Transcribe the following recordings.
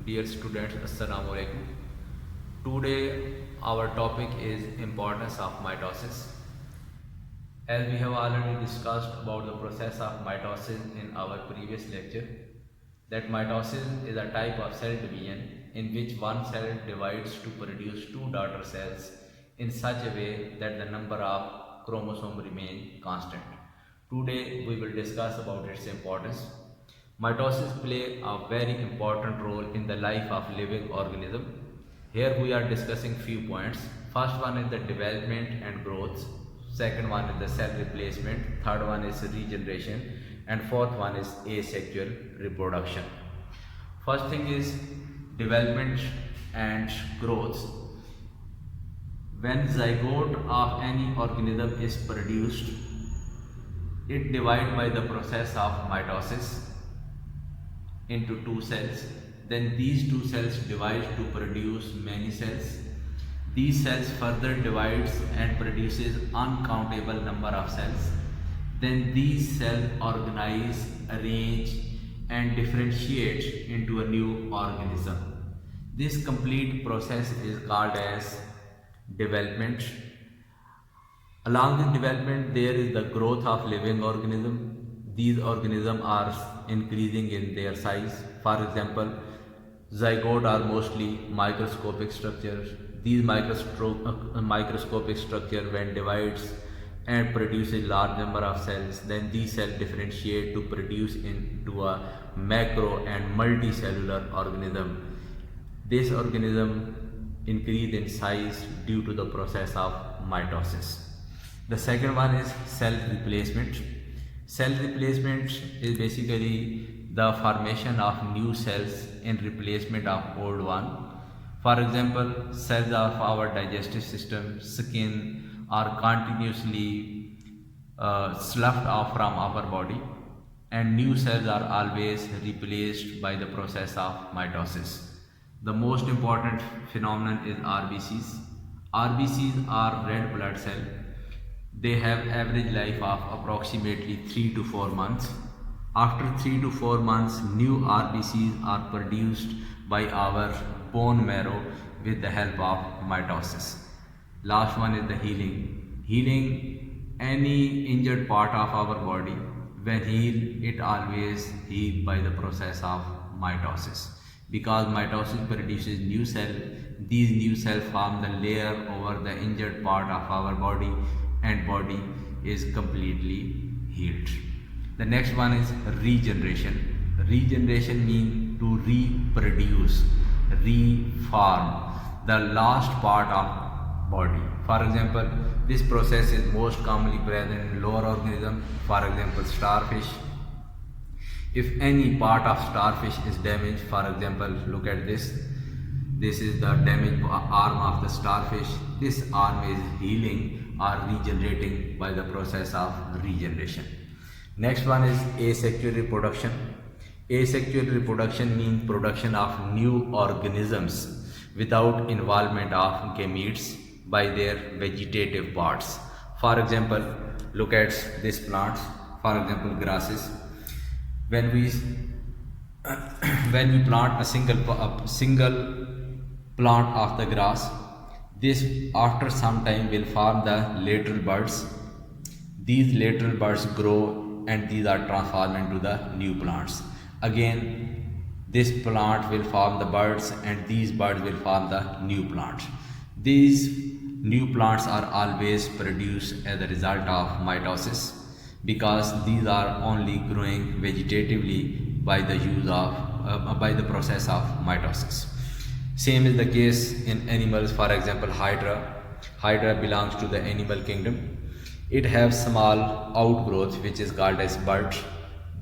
Dear students, Assalamu alaikum. Today our topic is importance of mitosis. As we have already discussed about the process of mitosis in our previous lecture, that mitosis is a type of cell division in which one cell divides to produce two daughter cells in such a way that the number of chromosomes remain constant. Today we will discuss about its importance. Mitosis play a very important role in the life of living organism. Here we are discussing few points. First one is the development and growth. Second one is the cell replacement. Third one is regeneration. And fourth one is asexual reproduction. First thing is development and growth. When zygote of any organism is produced, it divides by the process of mitosis into two cells. Then these two cells divide to produce many cells. These cells further divides and produces uncountable number of cells. Then these cells organize, arrange and differentiate into a new organism. This complete process is called as development. Along with development, there is the growth of living organism. These organisms are increasing in their size. For example, zygote are mostly microscopic structures. These microscopic structure when divides and produces large number of cells, then these cells differentiate to produce into a macro and multicellular organism. This organism increase in size due to the process of mitosis. The second one is cell replacement. Cell replacement is basically the formation of new cells in replacement of old one. For example, cells of our digestive system, skin are continuously sloughed off from our body, and new cells are always replaced by the process of mitosis. The most important phenomenon is RBCs. RBCs are red blood cells. They have average life of approximately 3 to 4 months. After 3 to 4 months, new RBCs are produced by our bone marrow with the help of mitosis. Last one is the healing. Healing any injured part of our body. When healed, it always healed by the process of mitosis. Because mitosis produces new cell, these new cells form the layer over the injured part of our body, and body is completely healed. The next one is regeneration. Regeneration means to reproduce, reform the last part of body. For example, this process is most commonly present in lower organisms. For example, starfish. If any part of starfish is damaged, for example, look at this. This is the damaged arm of the starfish. This arm is healing or regenerating by the process of regeneration. Next one is asexual reproduction. Asexual reproduction means production of new organisms without involvement of gametes by their vegetative parts. For example, look at this plants. For example, grasses. When we plant a single plant of the grass, this after some time will form the lateral buds. These lateral buds grow and these are transformed into the new plants. Again, this plant will form the buds and these buds will form the new plants. These new plants are always produced as a result of mitosis, because these are only growing vegetatively by the use of by the process of mitosis. Same is the case in animals. For example, hydra. Hydra belongs to the animal kingdom. It has small outgrowth which is called as bud.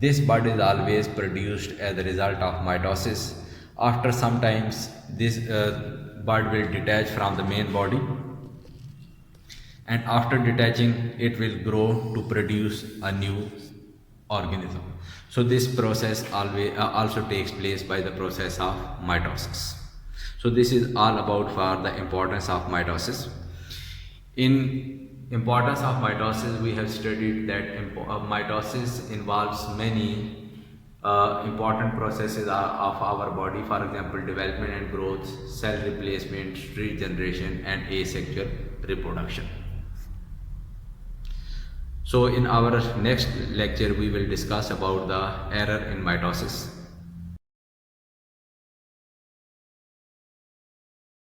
This bud is always produced as a result of mitosis. After some times, this bud will detach from the main body, and after detaching, it will grow to produce a new organism. So this process always also takes place by the process of mitosis. So this is all about for the importance of mitosis. In importance of mitosis, we have studied that mitosis involves many important processes of our body, for example, development and growth, cell replacement, regeneration, and asexual reproduction. So in our next lecture, we will discuss about the error in mitosis.